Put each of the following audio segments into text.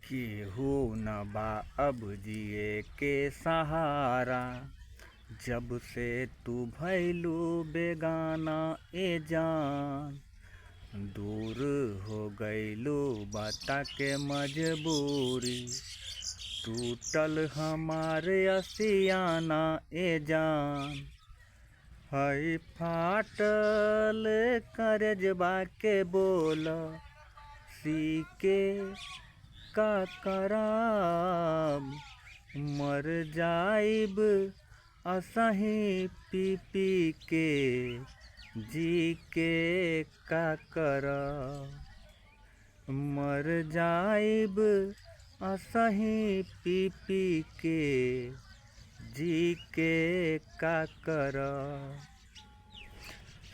केहू न बा अब जिए के सहारा, जब से तू भइलू बेगाना ए जान। दूर हो गइलू बता के मजबूरी, टूटल हमारे असियाना ए जान। हई फाटल करजबा के बोल सी के का कराम। मर जाइब असही पी पी के, जी के का करब। मर जाइब असही पी पी के, जी के का करब।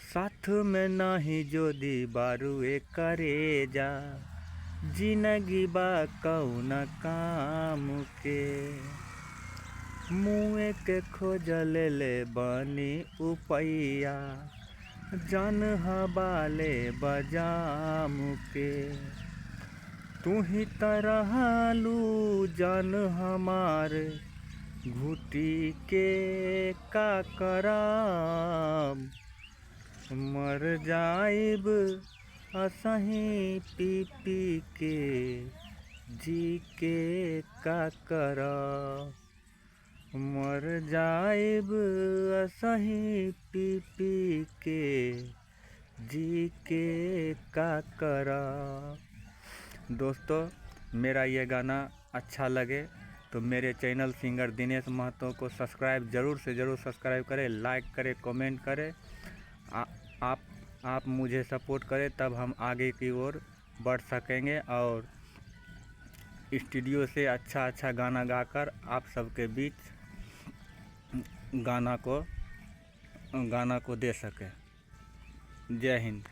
साथ में नाही जोदी बारू करेजा, जिंदगी बा कौन काम के। मुँह के खोजल ले बनी उपैया, जन हबाले बजाम के। तू ही तरहलू जन हमार, घुटी के का कराम। मर जाइब असही पी पी के, जी के का करब। मर जाइब असही पी पी के, जी के का करब। दोस्तों, मेरा ये गाना अच्छा लगे तो मेरे चैनल सिंगर दिनेश महतो को सब्सक्राइब ज़रूर से ज़रूर सब्सक्राइब करें, लाइक करें, कमेंट करें। आप मुझे सपोर्ट करें, तब हम आगे की ओर बढ़ सकेंगे और स्टूडियो से अच्छा गाना गाकर आप सबके बीच गाना को दे सकें। जय हिंद।